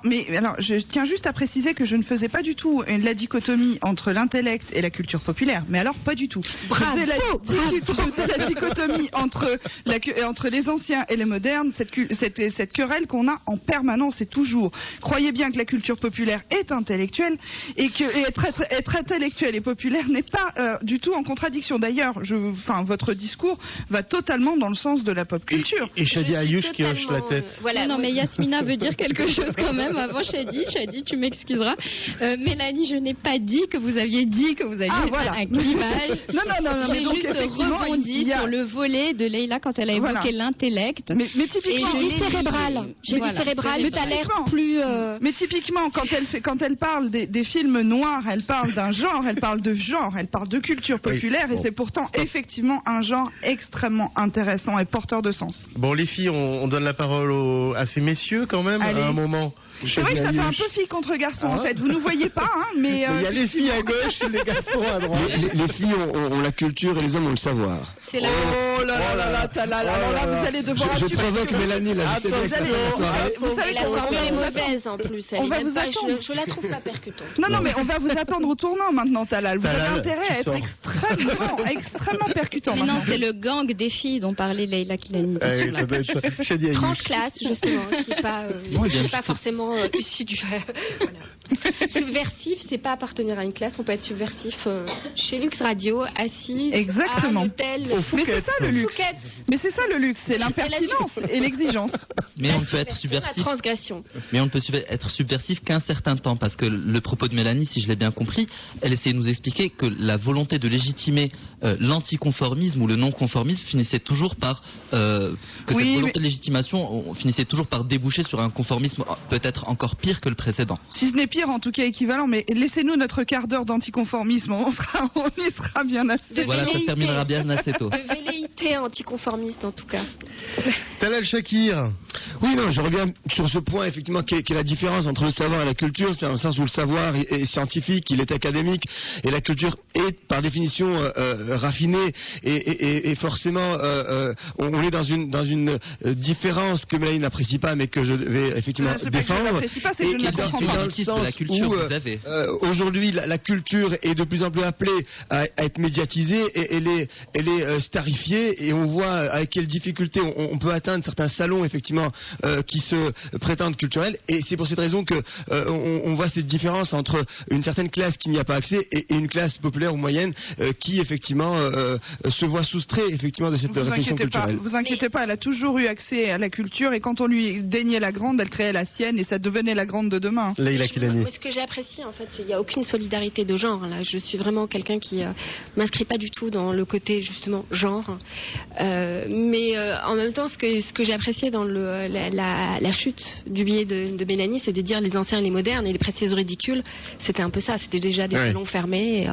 mais alors je tiens juste à préciser que je ne faisais pas du tout la dichotomie entre l'intellect et la culture populaire, mais alors pas du tout. Bravo, je faisais la dichotomie entre les anciens et les modernes, cette querelle qu'on a en permanence et toujours. Croyez bien que la culture populaire est intellectuelle et être intellectuel et populaire n'est pas du tout en contradiction. D'ailleurs, votre discours va totalement dans le sens de la pop culture. Et Shadi Ayouch qui hoche la tête. Voilà, non, mais Yasmina veut dire quelque chose quand même avant Shadi. Shadi, tu m'excuseras. Mélanie, je n'ai pas dit que vous aviez dit que vous aviez un clivage. Non, j'ai juste rebondi sur le volet de Leïla quand elle a évoqué l'intellect. Mais typiquement, j'ai dit cérébral. J'ai dit cérébral, ça a l'air plus... Mais typiquement, quand elle parle des films noirs, elle parle d'un genre, elle parle de culture populaire, et c'est pourtant effectivement un genre extrêmement intéressant et porteur de sens. Bon, les filles, on donne la parole à ces messieurs quand même. Allez. À un moment. C'est vrai que ça fait un peu fille contre garçon en fait. Vous ne voyez pas, mais il y a les filles à gauche et les garçons à droite. Les filles ont la culture et les hommes ont le savoir. C'est la... Oh là là, alors là vous allez devoir... Je provoque Mélanie là. Vous savez la formule est mauvaise en plus. On va vous attendre. Je la trouve pas percutante. Non, mais on va vous attendre au tournant maintenant, Talal. Vous avez intérêt à être extrêmement percutant. Mais non, c'est le gang des filles dont parlait Leïla Kilani. Transclasse justement, qui n'est pas forcément issu du... Subversif, c'est pas appartenir à une classe, on peut être subversif chez Lux Radio, assis à un hôtel. Mais c'est ça le luxe. Mais c'est ça le luxe, c'est l'impertinence et l'exigence. Mais on peut être subversif. La transgression. Mais on ne peut être subversif qu'un certain temps, parce que le propos de Mélanie, si je l'ai bien compris, elle essayait de nous expliquer que la volonté de légitimer l'anticonformisme ou le non-conformisme finissait toujours par cette volonté de légitimation finissait toujours par déboucher sur un conformisme peut-être encore pire que le précédent. Si ce n'est pire, en tout cas équivalent, mais laissez-nous notre quart d'heure d'anticonformisme, on y sera bien assez. Voilà, ça terminera bien assez tôt. De velléité anticonformiste en tout cas. Talal Shakir. Oui, non, je reviens sur ce point effectivement qui est la différence entre le savoir et la culture, c'est dans le sens où le savoir est scientifique, il est académique, et la culture est par définition raffinée, et forcément on est dans une différence que Mélanie n'apprécie pas, mais que je vais effectivement défendre. Et dans le sens où aujourd'hui la culture est de plus en plus appelée à être médiatisée, et elle est starifiée, et on voit avec quelle difficulté on peut atteindre certains salons effectivement qui se prétendent culturels, et c'est pour cette raison que on voit cette différence entre une certaine classe qui n'y a pas accès et une classe populaire ou moyenne qui effectivement se voit soustrait effectivement de cette réflexion culturelle. Vous inquiétez pas, elle a toujours eu accès à la culture, et quand on lui déniait la grande, elle créait la sienne, et ça devenait la grande de demain. Leïla Kilani. Ce que j'ai apprécié en fait, c'est qu'il n'y a aucune solidarité de genre. Là, je suis vraiment quelqu'un qui m'inscrit pas du tout dans le côté justement genre, mais en même temps, ce que j'ai apprécié dans la chute du billet de Mélanie, c'est de dire les anciens et les modernes et les précieuses ridicules. C'était un peu ça. C'était déjà des salons fermés.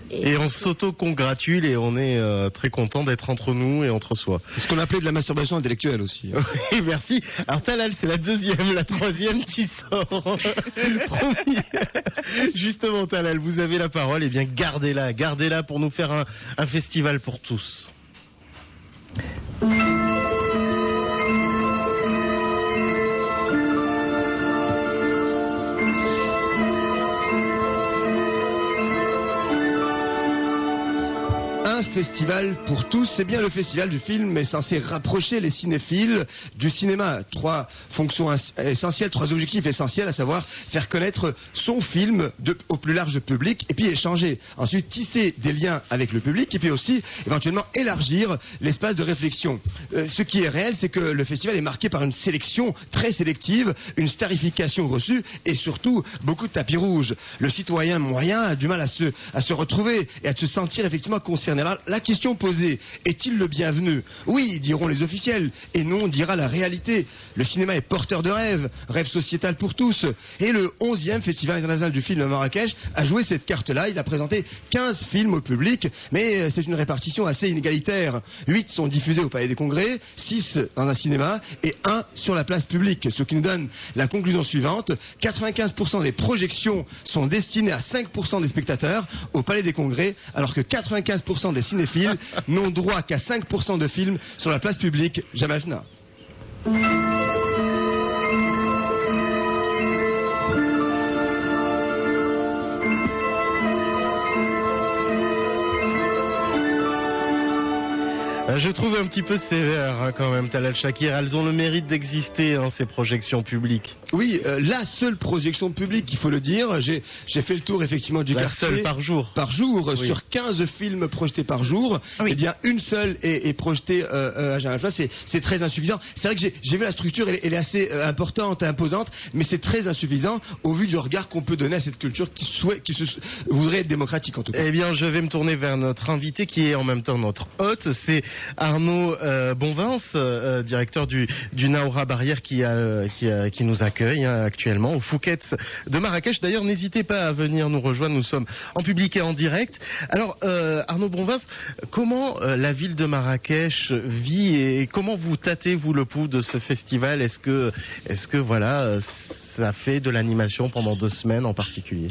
Et on s'auto-congratule et on est très content d'être entre nous et entre soi. C'est ce qu'on appelait de la masturbation intellectuelle aussi. Oui, merci. Alors Talal, c'est la deuxième, la troisième, tu sors. Promis. Justement Talal, vous avez la parole, et bien gardez-la pour nous faire un festival pour tous. Festival pour tous, c'est bien le festival du film est censé rapprocher les cinéphiles du cinéma. 3 fonctions essentielles, 3 objectifs essentiels, à savoir faire connaître son film au plus large public, et puis échanger. Ensuite, tisser des liens avec le public, et puis aussi éventuellement élargir l'espace de réflexion. Ce qui est réel, c'est que le festival est marqué par une sélection très sélective, une starification reçue, et surtout beaucoup de tapis rouges. Le citoyen moyen a du mal à se retrouver et à se sentir effectivement concerné. Alors, la question posée, est-il le bienvenu? Oui, diront les officiels, et non, dira la réalité. Le cinéma est porteur de rêve sociétal pour tous. Et le 11e Festival international du film à Marrakech a joué cette carte-là. Il a présenté 15 films au public, mais c'est une répartition assez inégalitaire. 8 sont diffusés au Palais des Congrès, 6 dans un cinéma, et 1 sur la place publique. Ce qui nous donne la conclusion suivante. 95% des projections sont destinées à 5% des spectateurs au Palais des Congrès, alors que 95% des cinéphiles n'ont droit qu'à 5% de films sur la place publique. Jamal Fna. Je trouve un petit peu sévère quand même, Talal Shakir. Elles ont le mérite d'exister, ces projections publiques. Oui, la seule projection publique, il faut le dire. J'ai fait le tour effectivement du quartier. La seule par jour. Par jour, oui. Sur 15 films projetés par jour, oui. Eh bien une seule est projetée à Genève. C'est très insuffisant. C'est vrai que j'ai vu la structure, elle est assez importante, imposante, mais c'est très insuffisant au vu du regard qu'on peut donner à cette culture qui voudrait être démocratique en tout cas. Eh bien, je vais me tourner vers notre invité qui est en même temps notre hôte. C'est Arnaud Bonvince, directeur du Naoura Barrière qui nous accueille actuellement au Fouquet's de Marrakech. D'ailleurs, n'hésitez pas à venir nous rejoindre. Nous sommes en public et en direct. Alors, Arnaud Bonvince, comment la ville de Marrakech vit et comment vous tâtez-vous le pouls de ce festival? Est-ce que voilà, ça fait de l'animation pendant 2 semaines en particulier?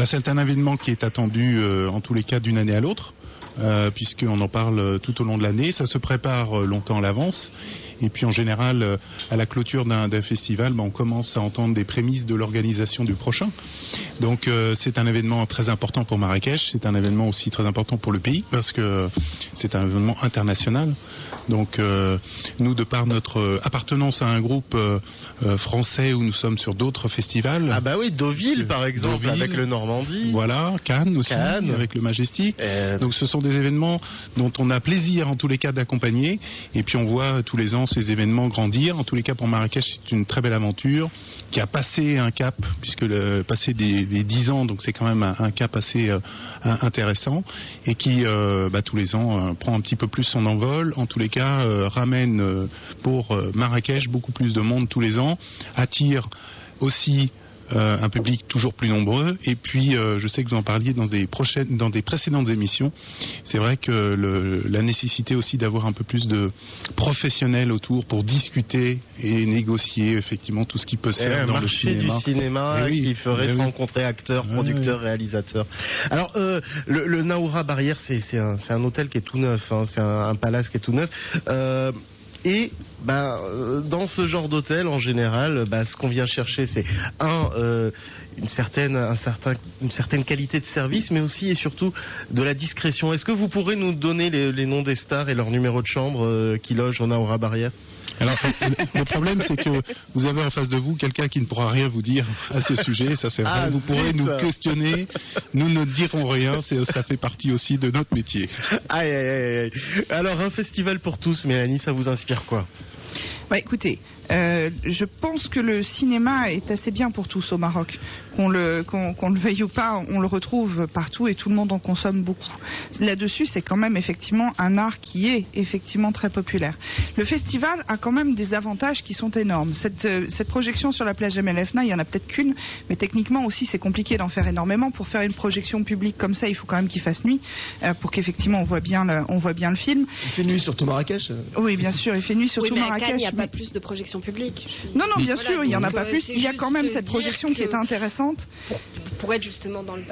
C'est un événement qui est attendu en tous les cas d'une année à l'autre, puisqu'on en parle tout au long de l'année. Ça se prépare longtemps à l'avance. Et puis en général, à la clôture d'un festival, on commence à entendre des prémices de l'organisation du prochain. Donc c'est un événement très important pour Marrakech, c'est un événement aussi très important pour le pays, parce que c'est un événement international. Donc nous, de par notre appartenance à un groupe français où nous sommes sur d'autres festivals... Ah bah oui, Deauville par exemple, Deauville, avec le Normandie. Voilà, Cannes aussi, avec le Majestic. Donc ce sont des événements dont on a plaisir en tous les cas d'accompagner. Et puis on voit tous les ans ces événements grandir. En tous les cas, pour Marrakech, c'est une très belle aventure qui a passé un cap, puisque passé des 10 ans, donc c'est quand même un cap assez intéressant, et qui tous les ans prend un petit peu plus son envol. En tous les cas, ramène pour Marrakech beaucoup plus de monde tous les ans, attire aussi un public toujours plus nombreux. Et puis je sais que vous en parliez dans des précédentes émissions. C'est vrai que la nécessité aussi d'avoir un peu plus de professionnels autour pour discuter et négocier effectivement tout ce qui peut se faire dans le cinéma. Du cinéma qui ferait se rencontrer acteurs, producteurs, réalisateurs. Alors le Naoura Barrière, c'est un hôtel qui est tout neuf, c'est un palace qui est tout neuf. Et dans ce genre d'hôtel, en général, ce qu'on vient chercher, c'est une certaine qualité de service, mais aussi et surtout de la discrétion. Est-ce que vous pourrez nous donner les noms des stars et leur numéro de chambre qui logent au Naoura Barrière? Alors, le problème, c'est que vous avez en face de vous quelqu'un qui ne pourra rien vous dire à ce sujet. Ça, c'est vrai. Vous pourrez nous questionner. Nous ne dirons rien. Ça fait partie aussi de notre métier. Aïe, aïe, aïe. Alors, un festival pour tous, Mélanie, ça vous inspire quoi? Écoutez, je pense que le cinéma est assez bien pour tous au Maroc. Qu'on le veuille ou pas, on le retrouve partout et tout le monde en consomme beaucoup. Là-dessus, c'est quand même effectivement un art qui est effectivement très populaire. Le festival a quand même des avantages qui sont énormes. Cette projection sur la plage Jemaa el Fna, il y en a peut-être qu'une, mais techniquement aussi c'est compliqué d'en faire énormément. Pour faire une projection publique comme ça, il faut quand même qu'il fasse nuit pour qu'effectivement on voit bien le film. Il fait nuit surtout Marrakech. Oui, bien sûr, il fait nuit surtout Marrakech. Il n'y a pas plus de projection publique. Non, bien sûr, il n'y en a pas plus. Il y a quand même cette projection qui est intéressante. Pour être justement dans le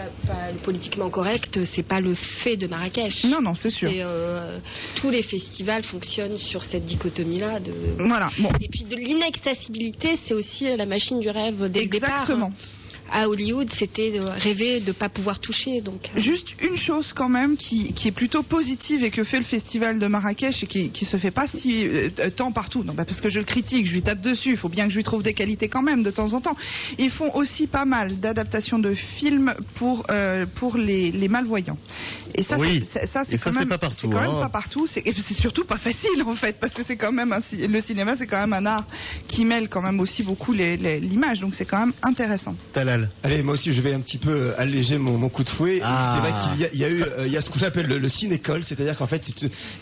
politiquement correct, c'est pas le fait de Marrakech. Non, c'est sûr. Tous les festivals fonctionnent sur cette dichotomie-là. Voilà. Bon. Et puis de l'inaccessibilité, c'est aussi la machine du rêve dès le départ. Exactement. À Hollywood, c'était rêver de ne pas pouvoir toucher. Donc. Juste une chose quand même qui est plutôt positive et que fait le festival de Marrakech et qui se fait pas si tant partout. Non, parce que je le critique, je lui tape dessus. Il faut bien que je lui trouve des qualités quand même de temps en temps. Ils font aussi pas mal d'adaptations de films pour les malvoyants. Et ça, c'est quand même pas partout. C'est quand même pas partout. C'est surtout pas facile en fait, parce que c'est quand même le cinéma, c'est quand même un art qui mêle quand même aussi beaucoup l'image. Donc c'est quand même intéressant. Allez, moi aussi je vais un petit peu alléger mon coup de fouet. C'est vrai qu'il y a ce qu'on appelle le ciné-école, c'est-à-dire qu'en fait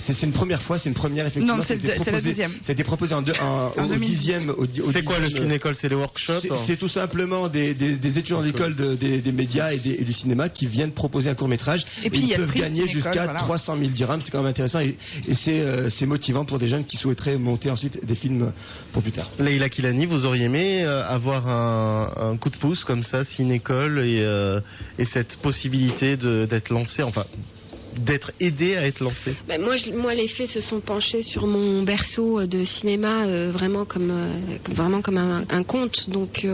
c'est une première fois, c'est une première effectivement. Non, c'est la deuxième. Ça a été proposé au 10e. C'est quoi le ciné-école? C'est les workshops? C'est tout simplement des étudiants d'école des médias et du cinéma qui viennent proposer un court-métrage. Et puis ils peuvent gagner jusqu'à 300 000 dirhams, c'est quand même intéressant et c'est motivant pour des jeunes qui souhaiteraient monter ensuite des films pour plus tard. Leïla Kilani, vous auriez aimé avoir un coup de pouce comme ça, ciné-école et cette possibilité d'être lancé, enfin d'être aidé à être lancé? Moi, les faits se sont penchés sur mon berceau de cinéma, vraiment comme un conte. Donc,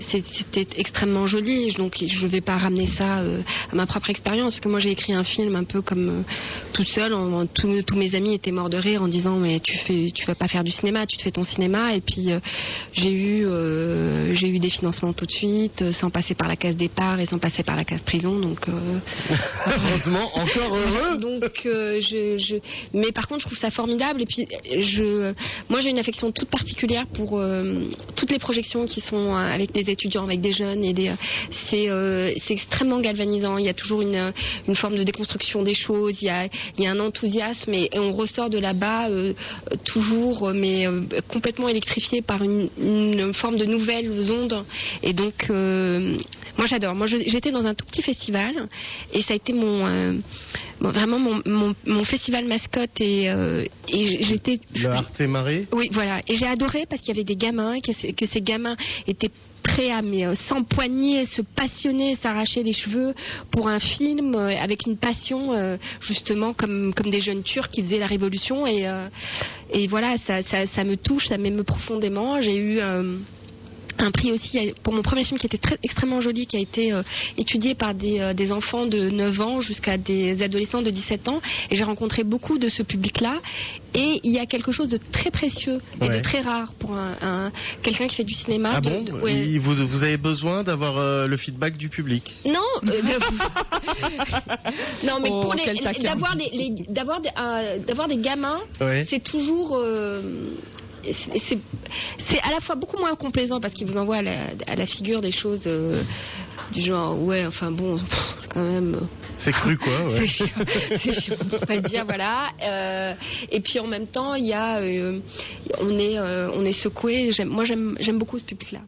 c'était extrêmement joli. Donc, je ne vais pas ramener ça à ma propre expérience, parce que moi, j'ai écrit un film un peu comme toute seule. Tous mes amis étaient morts de rire en disant mais tu vas pas faire du cinéma, tu te fais ton cinéma. Et puis, j'ai eu des financements tout de suite, sans passer par la case départ et sans passer par la case prison. Donc, heureusement, encore heureux. Donc, mais par contre, je trouve ça formidable. Et puis, moi, j'ai une affection toute particulière pour toutes les projections qui sont avec des étudiants, avec des jeunes. C'est extrêmement galvanisant. Il y a toujours une forme de déconstruction des choses. Il y a un enthousiasme et on ressort de là-bas toujours, mais complètement électrifié par une forme de nouvelles ondes. Et donc, moi, j'adore. Moi, j'étais dans un tout petit festival et ça a été vraiment mon festival mascotte et j'étais... Le Arte Mare. Oui, voilà. Et j'ai adoré parce qu'il y avait des gamins, que ces gamins étaient prêts à s'empoigner, se passionner, s'arracher les cheveux pour un film avec une passion justement comme des jeunes Turcs qui faisaient la révolution et voilà, ça me touche, ça m'émeut profondément. J'ai eu un prix aussi pour mon premier film qui était extrêmement joli, qui a été étudié par des enfants de 9 ans jusqu'à des adolescents de 17 ans. Et j'ai rencontré beaucoup de ce public-là. Et il y a quelque chose de très précieux et de très rare pour quelqu'un qui fait du cinéma. Ah bon vous avez besoin d'avoir le feedback du public? Non, non, mais pour d'avoir des gamins, c'est toujours... c'est à la fois beaucoup moins complaisant parce qu'il vous envoie à la figure des choses du genre enfin bon, quand même c'est cru quoi. C'est chiant, on va dire, voilà. Et puis en même temps il y a on est secoué. Moi j'aime beaucoup ce public là.